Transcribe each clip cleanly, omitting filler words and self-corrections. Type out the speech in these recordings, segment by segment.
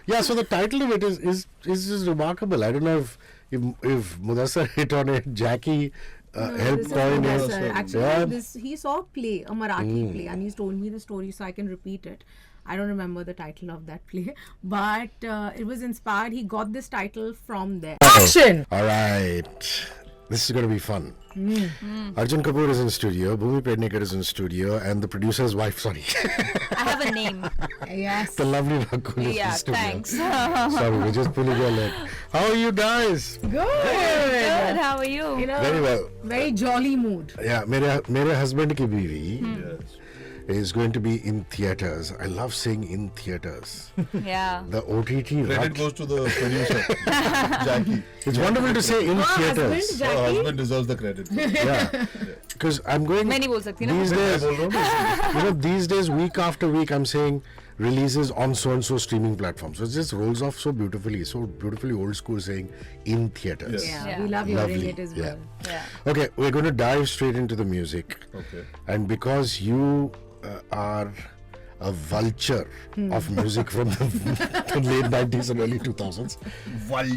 Yeah, so the title of it is just remarkable. I don't know if Mudassar hit on it, Jackie helped coin it. Actually, he saw a play, a Marathi play, and he's told me the story so I can repeat it. I don't remember the title of that play, but it was inspired. He got this title from there. Action! All right. This is going to be fun. Arjun Kapoor is in studio, Bhumi Pednekar is in studio, and the producer's wife, sorry. I have a name. Yes. The lovely Rakul is in studio. Thanks. Sorry, we're just pulling your leg. How are you guys? Good. Good. How are you? You know, Very well. Very jolly mood. Yeah, मेरे husband की बीवी is going to be in theatres. I love saying in theatres. Yeah. The OTT. Credit goes to the producer, Jackie. It's wonderful to say in theatres. Her husband deserves the credit. Yeah, because I'm going. मैं नहीं बोल सकती ना. These days, these days, week after week, I'm saying releases on so and so streaming platforms. So it just rolls off so beautifully old school saying in theatres. Yes. Yeah, we love hearing Lovely. it as well. Yeah. Okay, we're going to dive straight into the music. Okay. And because you are a vulture of music from the late 90s and early 2000s,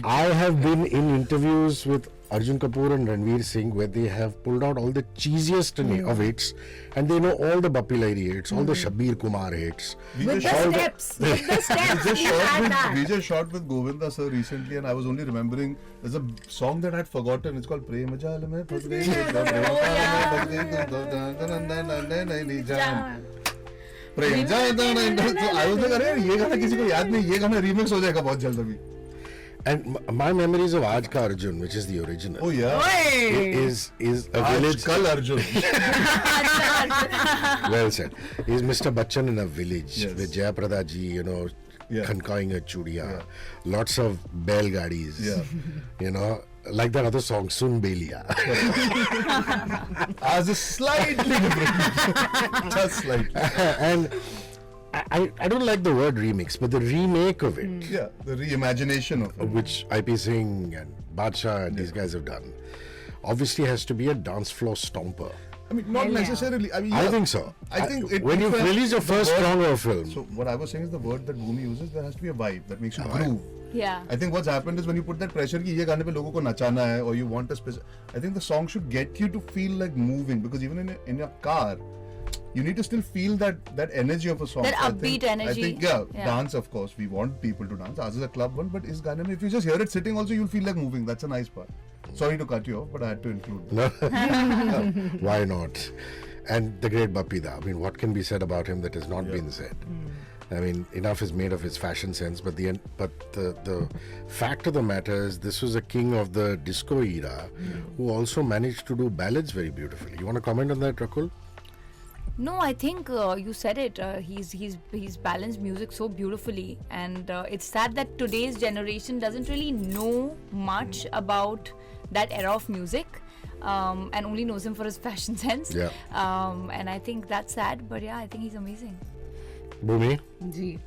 I have been in interviews with Arjun Kapoor and Ranveer Singh where they have pulled out all the cheesiest of hits, and they know all the Bappi Lahiri hits, all the Shabbir Kumar hits. With the steps. With the steps. We just shot with Govinda sir recently, and I was only remembering there's a song that I had forgotten. It's called Prem Jal Mein Phas Prem Jal. I was like, अरे ये गाना किसी को याद नहीं, ये गाना remix हो जाएगा बहुत जल्द अभी. And my memories of Aaj Ka Arjun, which is the original, Oh yeah. is a village. Kal Arjun. Well said. Is Mr. Bachchan in a village Yes. with Jayaprada ji, Yeah. khankawing a chudiya, lots of belgadis, Yeah. like that other song, Sun Belia. As a slightly different. Just slightly. And I don't like the word remix, but the remake of it, Yeah, the reimagination of it. which IP Singh and Badshah and these guys have done, obviously has to be a dance floor stomper. I mean, not Hell yeah. necessarily. I mean, I yeah, think so. I think it, when you it- release your the first word- song or film, So what I was saying is the word that Bhumi uses, there has to be a vibe that makes you groove. Yeah. I think what's happened is when you put that pressure कि ये गाने पे लोगों को नचाना है, or you want a specific, I think the song should get you to feel like moving, because even in your car, you need to still feel that energy of a song. That So I upbeat think, energy. I think dance of course. We want people to dance. Ours is a club one, but is गाने में if you just hear it sitting also, you'll feel like moving. That's a nice part. Sorry to cut you off, but I had to include that. no? Why not? And the great Bappi Da. I mean, what can be said about him that has not been said? I mean, enough is made of his fashion sense, but the fact of the matter is, this was a king of the disco era who also managed to do ballads very beautifully. You want to comment on that, Rakul? No, I think you said it. He's balanced music so beautifully, and it's sad that today's generation doesn't really know much about that era of music, and only knows him for his fashion sense. Yeah. And I think that's sad, but yeah, I think he's amazing. Bhumi, Ji.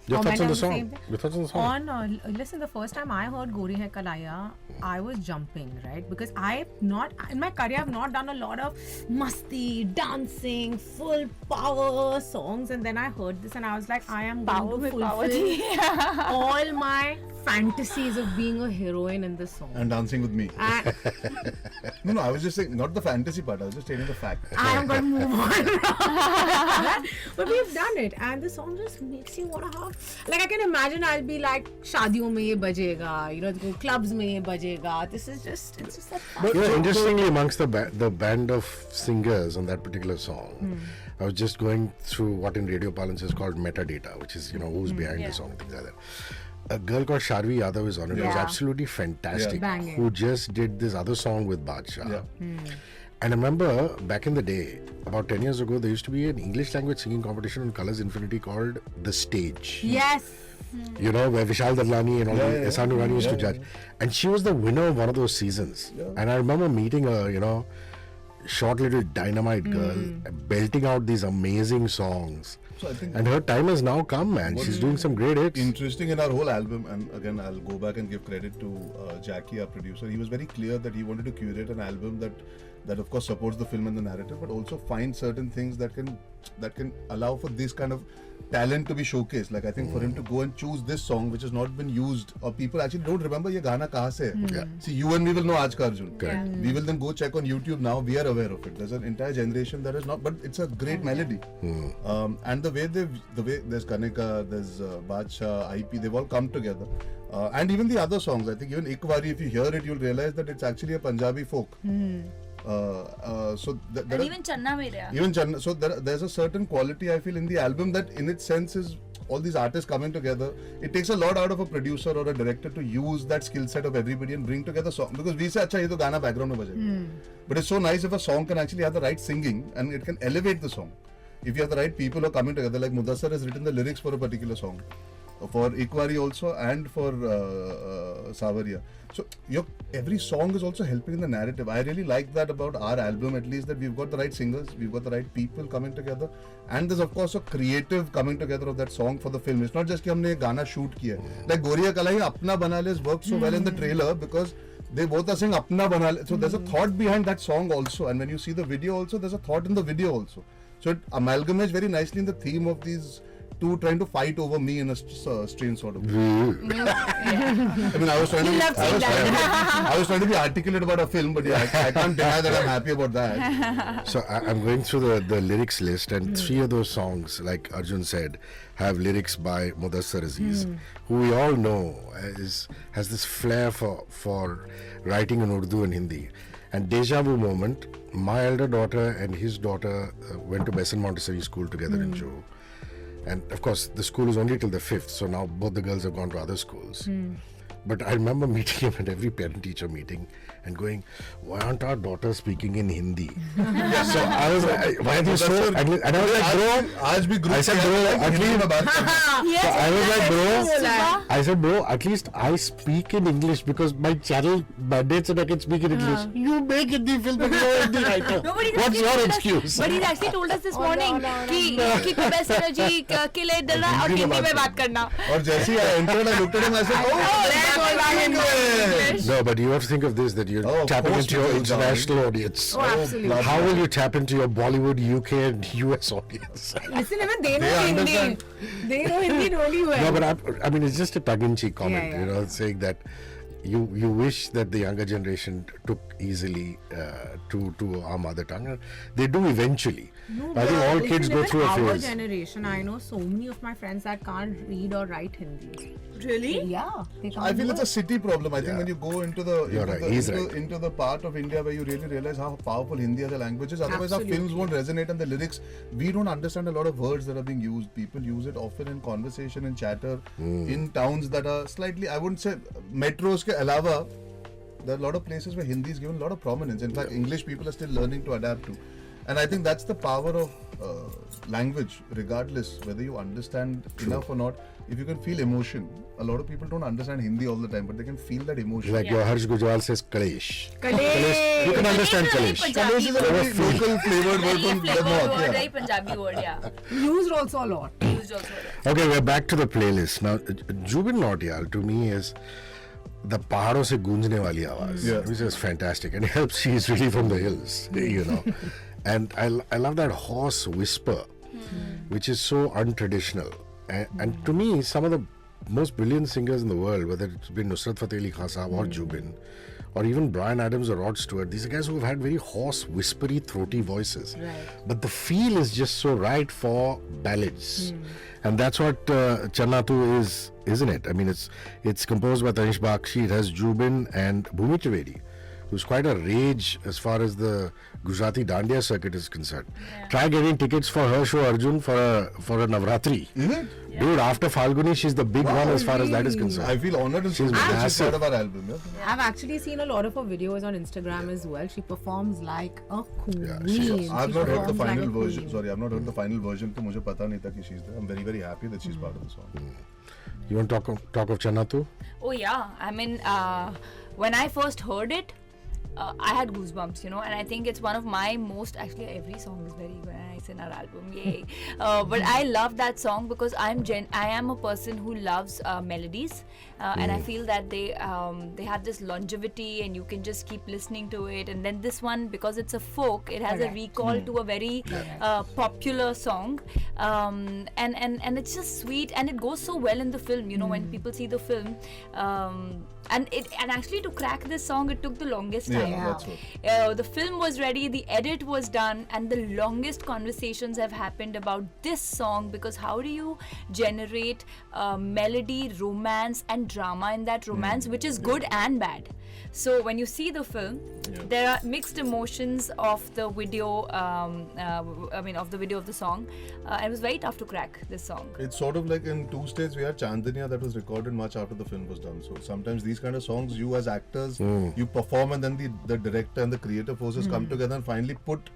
your thoughts Comment on the on the song? same thing? Your thoughts on the song? Listen, the first time I heard Gori Hai Kalaya, I was jumping, right? Because in my career, I've not done a lot of masti, dancing, full power songs. And then I heard this and I was like, I am going to fulfill all my fantasies of being a heroine in this song. And dancing with me. And No, I was just saying, not the fantasy part, I was just stating the fact. I am going to move on. But we've done it, and the song just makes you want to have. Like, I can imagine I'll be like, शादियों में ये बजेगा, clubs में ये बजेगा. This is just, it's just that fun. Interestingly, amongst the band of singers on that particular song, I was just going through what in radio parlance is called metadata, which is, who's behind the song, things like that. A girl called Sharvi Yadav is on it. It was Yeah. absolutely fantastic. Yeah. Banging. Who just did this other song with Badshah. Yeah. And I remember back in the day, about 10 years ago, there used to be an English language singing competition on Colors Infinity called The Stage. Yes. Where Vishal Dadlani and all Yeah, the yeah, Ehsan Nurani used to yeah, judge. And she was the winner of one of those seasons. Yeah. And I remember meeting her, short little dynamite girl, belting out these amazing songs. So I think And her time has now come, man. She's doing some great hits. interesting in our whole album, and again I'll go back and give credit to Jackie, our producer. He was very clear that he wanted to curate an album that of course supports the film and the narrative, but also find certain things that can that can allow for this kind of talent to be showcased. Like I think for him to go and choose this song which has not been used, or people actually don't remember ye Gana kahan se hai. See, you and me will know Aaj Ka Arjun. Correct. We will then go check on YouTube now. We are aware of it. There's an entire generation that is not, but it's a great melody. And the way there's Kaneka, there's Badshah, IP, they've all come together. And even the other songs, I think even Ikwari, if you hear it, you'll realize that it's actually a Punjabi folk. So And even Channa Meria. Even Channa, so there's a certain quality I feel in the album that in its sense is all these artists coming together. It takes a lot out of a producer or a director to use that skill set of everybody and bring together song, because we say acha ye to gana background mein bajega. But it's so nice if a song can actually have the right singing and it can elevate the song. If you have the right people who are coming together, like Mudassar has written the lyrics for a particular song, for Ikwari also, and for Savaria. So every song is also helping in the narrative. I really like that about our album, at least, that we've got the right singers, we've got the right people coming together, and there's of course a creative coming together of that song for the film. It's not just कि हमने गाना shoot किया. Like Goriya Kalai अपना बना ले worked so well in the trailer because they both are saying अपना बना ले. So there's a thought behind that song also, and when you see the video also, there's a thought in the video also. So it amalgamates very nicely in the theme of these two trying to fight over me in a strange sort of way. I mean, I was trying to be articulate about a film, but yeah, I can't deny that I'm happy about that. So I'm going through the lyrics list, and 3 of those songs, like Arjun said, have lyrics by Mudassar Aziz, who we all know has this flair for writing in Urdu and Hindi. And deja vu moment, my elder daughter and his daughter went to Besant Montessori School together in Juhu. And of course, the school is only till the 5th, so now both the girls have gone to other schools. But I remember meeting him at every parent-teacher meeting and going, why aren't our daughters speaking in Hindi? So I was like, why are they so... And I was like, bro... I said, bro, at least... So I was like, bro... I said, bro, at least I speak in English because my channel mandates that I can speak in English. You make Hindi film, but you're Hindi writer. What's your excuse? But he's actually told us this morning कि best energy के लिए डर रहा है और हिंदी में बात करना. और जैसे ही I entered, I looked at him, I said, No, but you have to think of this, that you're tapping into your international audience. Oh, absolutely. How will you tap into your Bollywood, UK and US audience? Listen, even they know Hindi. They know Hindi really well. No, but I mean, it's just a tongue-in-cheek comment, you know, saying that you wish that the younger generation took easily to our mother tongue. They do eventually. No, I think all kids go through a our phase. generation, I know so many of my friends that can't read or write Hindi. Really? Yeah, they can't I feel do it's a city problem. I think when you go into the part of India where you really realize how powerful Hindi as a language is, otherwise our films won't resonate, and the lyrics, we don't understand a lot of words that are being used. People use it often in conversation and chatter in towns that are slightly, I wouldn't say metros ke alawa, there are a lot of places where Hindi is given a lot of prominence. In fact, English people are still learning to adapt to. And I think that's the power of language, regardless whether you understand enough or not. If you can feel emotion, a lot of people don't understand Hindi all the time, but they can feel that emotion. Like your Harsh Gujral says Kalesh. Kalesh. You can understand Kalesh. Kalesh is a very local flavored word from the north. Very Punjabi word, yeah. Used also a lot. Okay, we're back to the playlist. Now, Jubin Nautiyal to me is the pahadon se goonjne wali awaaz, which is fantastic. And it helps, he's really from the hills, you know. And I love that hoarse whisper, which is so untraditional. And to me, some of the most brilliant singers in the world, whether it's been Nusrat Fateh Ali Khan Sahab or Jubin, or even Bryan Adams or Rod Stewart, these are guys who have had very hoarse, whispery, throaty voices. Right. But the feel is just so right for ballads. And that's what Channatu is, isn't it? I mean, it's composed by Tanish Bakshi, it has Jubin and Bhoomi Trivedi, who's quite a rage as far as the Gujarati Dandiya circuit is concerned. Yeah. Try getting tickets for her show, Arjun, for a Navratri. Mm-hmm. Yeah. Dude, after Falguni, she's the big one as far as that is concerned. I feel honored and she's part of our album. Yeah? I've actually seen a lot of her videos on Instagram as well. She performs like a queen. Yeah, I've not heard the final version. Sorry, I've not heard the final version. So mujhe pata nahi tha ki she's there. I'm very, very happy that she's part of the song. You want to talk of Channatu? Oh yeah, I mean, when I first heard it, I had goosebumps, you know, and I think it's one of my most, actually every song is very good, and I nice in our album. Yay! But I love that song because I am a person who loves melodies, and I feel that they have this longevity, and you can just keep listening to it. And then this one, because it's a folk, it has a recall to a very popular song, and it's just sweet, and it goes so well in the film. You know, when people see the film. And actually to crack this song, it took the longest time. That's what. The film was ready, the edit was done, and the longest conversations have happened about this song, because how do you generate melody, romance and drama in that romance, which is good and bad. So when you see the film, there are mixed emotions of the video, of the video of the song. It was very tough to crack this song. It's sort of like in two states. We had Chandaniya that was recorded much after the film was done. So sometimes these kind of songs, you as actors, you perform, and then the director and the creative forces come together and finally put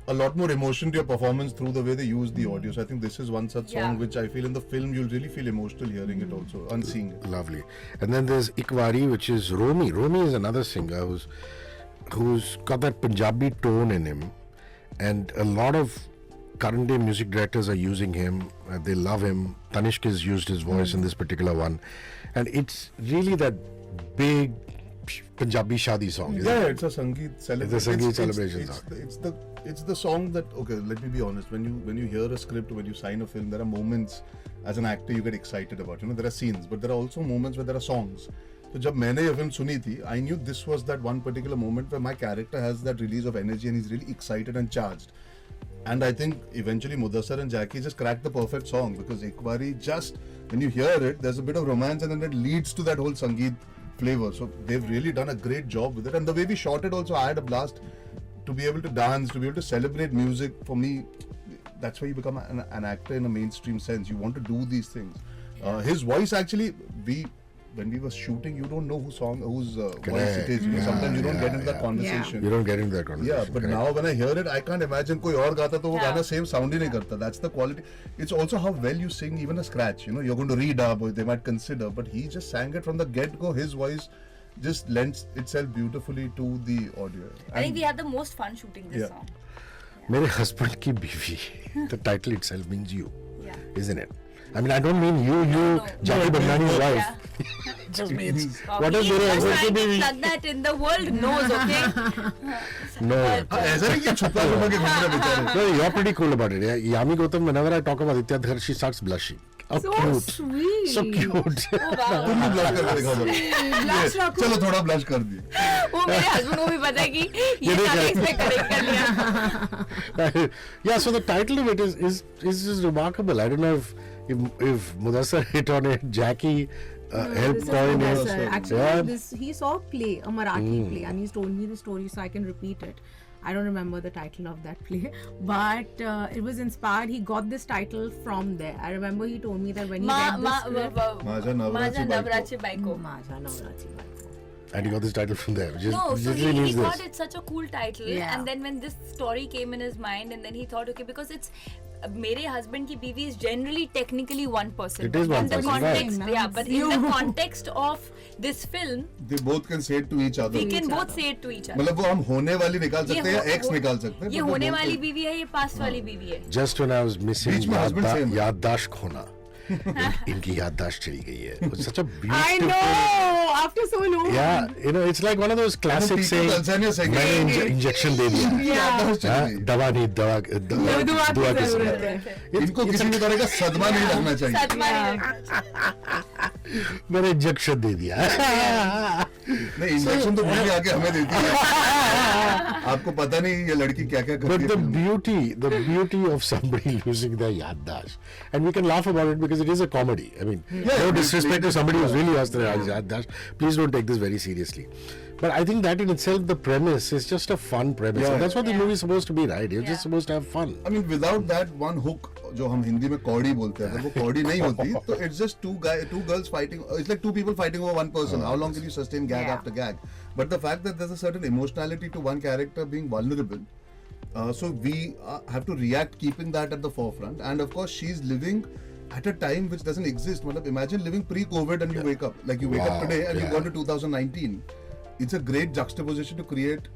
a lot more emotion to your performance through the way they use the audio. So I think this is one such song which I feel in the film you'll really feel emotional hearing it also and seeing it. Lovely. And then there's Ikwari, which is Romi. Romi is another singer who's got that Punjabi tone in him, and a lot of current day music directors are using him. They love him. Tanishq has used his voice in this particular one, and it's really that big Punjabi shadi song. It's a Sangeet celebration. It's a Sangeet celebration song. It's the song that, okay, let me be honest, when you hear a script, when you sign a film, there are moments as an actor you get excited about. You know, there are scenes, but there are also moments where there are songs. So जब मैंने ये film सुनी थी, I knew this was that one particular moment where my character has that release of energy and he's really excited and charged. And I think eventually Mudassar and Jackie just cracked the perfect song, because Ikwari, just when you hear it, there's a bit of romance and then it leads to that whole Sangeet flavor. So they've really done a great job with it. And the way we shot it also, I had a blast. To be able to dance, to be able to celebrate music, for me, that's why you become an actor in a mainstream sense. You want to do these things. His voice actually, when we were shooting, you don't know whose voice it is. You know, sometimes you don't get into that conversation. You don't get into that conversation. Yeah, but now when I hear it, I can't imagine कोई और गाता तो वो गाना same sound ही नहीं करता. That's the quality. It's also how well you sing even a scratch. You know, you're going to redub or they might consider, but he just sang it from the get-go. His voice just lends itself beautifully to the audio. I think we had the most fun shooting this song. मेरे husband की बीवी. The title itself means you, isn't it? I mean, I don't mean you, Jackie Bandhani's wife. It just means what is मेरे husband की बीवी. Plug that in, the world knows, okay? No. ऐसा नहीं कि छुपा के घूम रहे बेचारे. No, you're pretty cool about it. Yeah? Yami Gautam, whenever I talk about Ityadhar, she starts blushing. Oh, So cute. sweet. So cute. Oh, wow. तुम भी ब्लश करके दिखाओ Blush जरा. Rakul. चलो थोड़ा ब्लश कर दिए. वो मेरे हस्बैंड को भी पता है कि ये सारे इसने करेक्ट कर लिया. Yeah, so the title of it is just remarkable. I don't know if Mudassar hit on it, Jackie helped This is coin Mudassar. it. Actually, he saw a play, a Marathi play, and he's told me the story, so I can repeat it. I don't remember the title of that play, but it was inspired. He got this title from there. I remember he told me that when he read the script, माझा नवराची बायको. Maja Navratri Baiko. And he got this title from there. Just, No, so literally he means thought this. it's such a cool title, and then when this story came in his mind, and then he thought, okay, because it's मेरे husband की बीवी is generally technically one person. It is But one in the person, context, right. yeah, but in the context of this film, They both can say it to each other. we can both say it to each other. मतलब वो हम होने वाली निकाल सकते हैं या ये एक्स निकाल सकते हैं. ये but they होने both वाली can- बीवी है, ये पास्ट वाली बीवी है. Just when I was missing बीच में husband same है. याददाश्त खोना. इनकी याददाश्त चली गई है. It's such a beautiful. I know. After so long. Yeah, you know, it's like one of those classic Pete saying. Tanzania saying मैंने इंजेक्शन दे दिया. याददाश्त चली हाँ, गई. दवा नहीं दुआ दुआ की की जरूरत जरूरत है. इनको किसी भी तरह का सदमा नहीं लगना चाहिए. सदमा नहीं. मैंने इंजेक्शन दे दिया. नहीं, इंजेक्शन तो पूरी आके हमें देती है. आपको पता नहीं ये लड़की क्या क्या But करती the है. beauty of somebody losing their yaddash, and we can laugh about it because it is a comedy. I mean, no disrespect to somebody who's really lost their yaddash. Please don't take this very seriously. But I think that in itself, the premise is just a fun premise. Yeah. And that's what the movie is supposed to be, right? You're just supposed to have fun. I mean, without that one hook, जो हम हिंदी में कौड़ी बोलते हैं, अगर वो कौड़ी नहीं होती, तो it's just two girls fighting. It's like two people fighting over one person. How long can you sustain gag after gag? But the fact that there's a certain emotionality to one character being vulnerable, so we have to react keeping that at the forefront. And of course, she's living at a time which doesn't exist. मतलब imagine living pre-COVID and you wake up, like you wake up today and you go to 2019. It's a great juxtaposition to create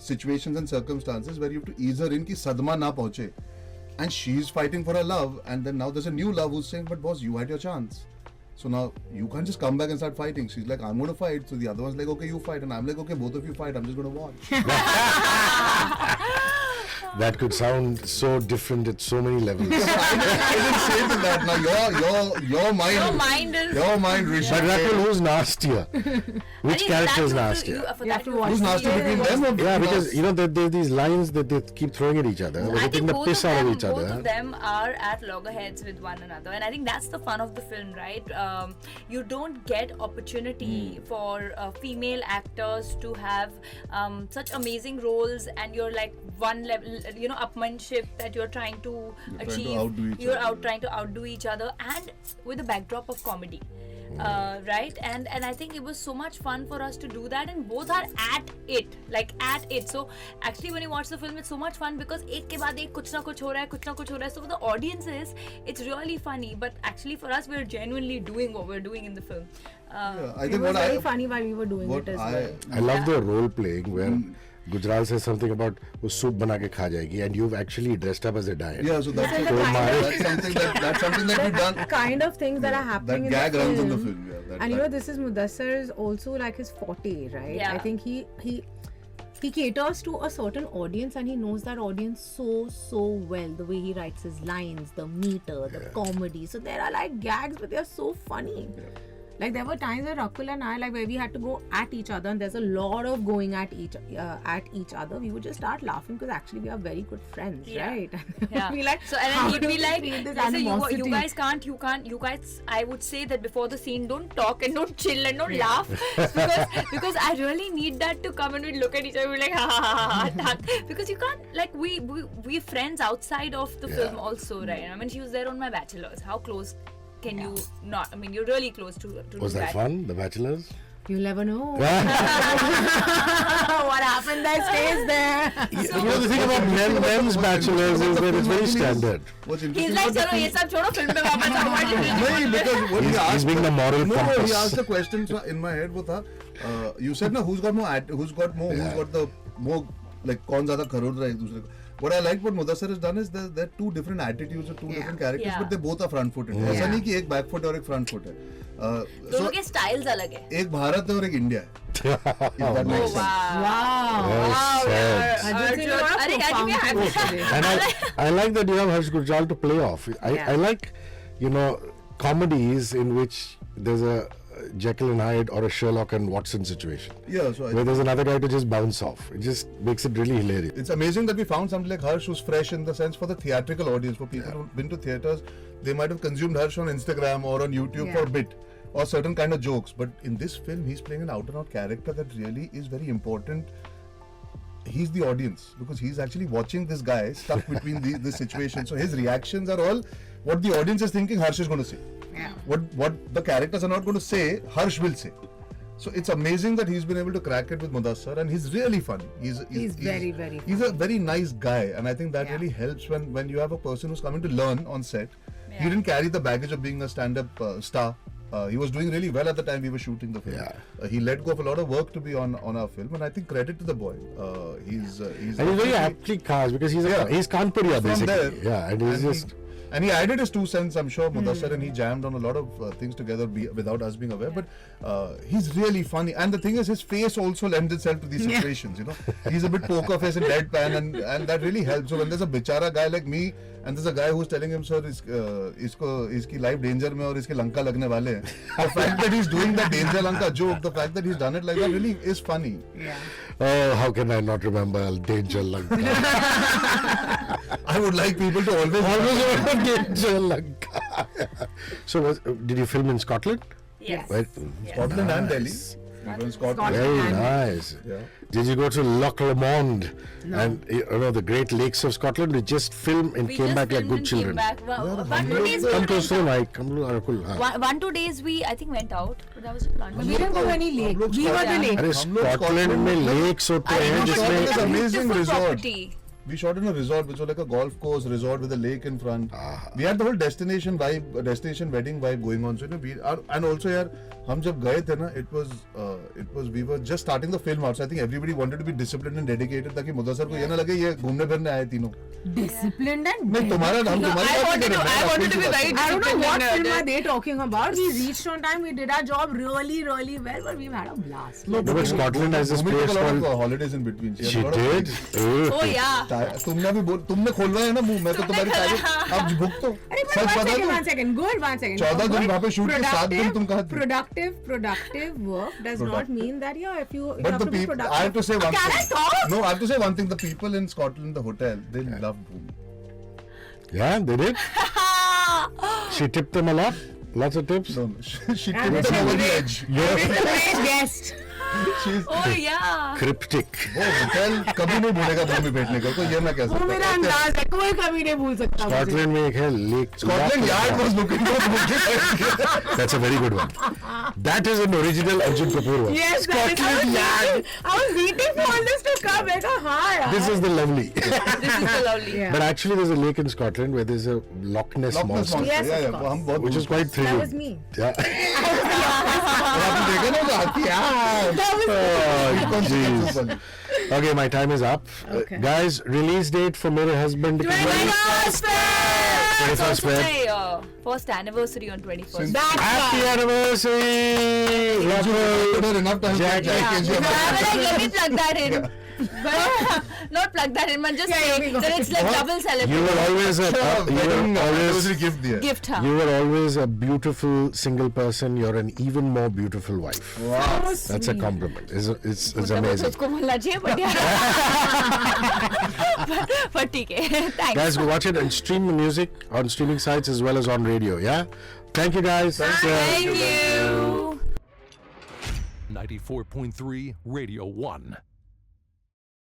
situations and circumstances where you have to ease her in कि सदमा ना पहुंचे. and she's fighting for her love, and then now there's a new love who's saying, but boss, you had your chance. So now you can't just come back and start fighting. She's like, I'm going to fight. So the other one's like, okay, you fight. And I'm like, okay, both of you fight. I'm just going to watch. That could sound so different at so many levels. I didn't say to that. Now your mind. Your mind is. Your mind, Hrishi. But Rakul, who's nastier? Which character is nastier? You have to watch Who's nasty between them? Or Yeah, because you know there are these lines that they keep throwing at each other. I They're think taking the piss out of each both other. of them are at loggerheads with one another, and I think that's the fun of the film, right? You don't get opportunity for female actors to have such amazing roles, and you're like one level, upmanship that you're trying to achieve. Trying to outdo each other, and with a backdrop of comedy. Right, and I think it was so much fun for us to do that, and both are at it. So actually when you watch the film, it's so much fun because ek ke baad ek kuch na kuch ho raha hai. So for the audiences it's really funny, but actually for us, we're genuinely doing what we're doing in the film. I It think was what very funny while we were doing it as well. I love the role playing where Gujral says something about wo soup bana ke kha jayegi, and you've actually dressed up as a diet. Yeah, so that's something that we've done. Kind of things that are happening in That the gag runs in film. the film. Yeah, And this is Mudassar's also like his forte, right? Yeah. I think he caters to a certain audience, and he knows that audience so well. The way he writes his lines, the meter, the comedy. So there are like gags, but they're so funny. Yeah. Like there were times where Rakul and I, like where we had to go at each other, and there's a lot of going at each other. We would just start laughing because actually we are very good friends, right? Yeah. We like, so and how then he'd do be we like, create this "Listen, animosity?" you guys, I would say that before the scene, don't talk and don't chill and don't laugh because I really need that to come, and we look at each other, we're like, ha, because you can't, like, we're friends outside of the film also, right? I mean, she was there on my Bachelors. How close can you not? I mean, you're really close to Was do that fun? The Bachelors? You'll never know. What happened there stays there. You know the thing about men's Bachelors is that it's very standard. What's He's interesting like, about chalo, ye sab chodo, film pe wapas aao. What did you No, because what he He's asked, being the moral no, compass. he asked the question so in my head. वो था, you said na who's got the more like कौन ज़्यादा खरोड़ रहा है एक दूसरे को. What I liked what Mudassar has done is there are two different attitudes or two different characters, but they both are front footed. ऐसा नहीं कि एक back foot और एक front foot है. दोनों के styles अलग है. एक भारत है और एक इंडिया है. If that makes sense. Wow. And I like that you have Harsh Gujral to play off. I like, comedies in which there's a Jekyll and Hyde or a Sherlock and Watson situation. Yeah, so where there's another guy to just bounce off. It just makes it really hilarious. It's amazing that we found something like Harsh who's fresh in the sense for the theatrical audience. For people who've been to theaters, they might have consumed Harsh on Instagram or on YouTube for a bit, or certain kind of jokes. But in this film, he's playing an out-and-out character that really is very important. He's the audience because he's actually watching this guy stuck between this situation. So his reactions are all what the audience is thinking Harsh is going to say. Yeah. What the characters are not going to say, Harsh will say. So it's amazing that he's been able to crack it with Mudassar, and he's really funny. He's very, very funny. He's a very nice guy, and I think that really helps when you have a person who's coming to learn on set. He didn't carry the baggage of being a stand-up star. He was doing really well at the time we were shooting the film. He let go of a lot of work to be on our film, and I think credit to the boy. He's very aptly cast because he's Kanpuria basically. There. And he added his 2 cents, I'm sure, Mudassar, and he jammed on a lot of things together without us being aware. But he's really funny. And the thing is, his face also lends itself to these situations, He's a bit poker face and deadpan, and that really helps. So when there's a bichara guy like me, and there's a guy who's telling him, sir, iski life danger mein aur iske lanka lagne wale hain. The fact that he's doing that danger lanka joke, the fact that he's done it like that really is funny. Yeah. Oh, how can I not remember Danger Lanka? I would like people to always remember Danger Lanka. So, did you film in Scotland? Yes. Right? Scotland and Delhi. We were in Scotland. Very nice. Yeah. Did you go to Loch Lomond and the Great Lakes of Scotland? We just filmed and came back like good children. Come close to the mic. Come to Rakul. 1-2 days we I think went out, but that was a plan. We didn't go to any lake. We were the lake. अरे Scotland में lakes होते हैं Scotland is जिसमें amazing Beautiful resort. property. we shot in a resort, which was like a golf course resort with a lake in front. We had the whole destination wedding vibe going on. So and also, yaar, हम जब गए थे ना, it was we were just starting the film out. So I think everybody wanted to be disciplined and dedicated, ताकि मुदस्सर को ये ना लगे ये घूमने फिरने आए तीनों. Disciplined and नहीं तुम्हारा नाम तुम्हारी I बात नहीं कर रहे. I wanted to be very I don't know what disciplined. film are they talking about. We reached on time. We did our job really, really well, but we've had a blast. No, but Scotland has this Bhumi place took a lot of called. holidays in between. She She had a lot of did. Oh yeah. तुमने खोलवाया है ना मुंह, मैं तो तुम्हारी तारीफ अब भुगतो. Arey, but सच बता one दो. second, good, one second. 14 दिन वहाँ पे shoot के 7 दिन तुम कहाँ थे? Productive work does not mean that if you But have the to be people, productive. I have to say one Can thing. I talk? No, I have to say one thing. The people in Scotland, the hotel, they love Bhumi. Yeah, they did. She tipped them a lot. Lots of tips. No, she And tipped them over the they- edge. Great guest. She's Oh yeah. Cryptic. वो hotel कभी नहीं भूलेगा भूमि पेडनेकर को, ये मैं कह वो सकता मेरा हूँ. अंदाज है, कोई कभी नहीं भूल सकता मुझे. Scotland में एक है lake. Scotland Yard was looking for Bhumi. That's a very good one. That is an original Arjun Kapoor one. Yes, Scotland Yard. I was waiting for all this to come. मैं कहा हाँ यार. This is the lovely. This is the lovely. Yeah. But actually, there's a lake in Scotland where there's a Loch Ness Loch Ness monster, Monster. Yes, Yeah, of yeah, course. हम बहुत which is quite thrilling. That was me. Yeah. आपने देखा ना वो हाथी यार. Oh, jeez. Okay, my time is up. Okay. Guys, release date for Mere Husband. 21st Feb. 21st Feb. My first anniversary on 21st. That's Happy anniversary! Rakul. Enough time. Jack. Let me plug that in. Not plug that in, but just Yeah, say we got that it's like double You celebration. were always a gift दिया. Gift huh? you were always a beautiful single person. You're an even more beautiful wife. Wow. That's a compliment. It's मतलब amazing. उसको बोलना चाहिए, but yeah. but ठीक है. Thanks. Guys, go watch it and stream the music on streaming sites as well as on radio. Yeah. Thank you, guys. Thank you. 94.3 Radio 1.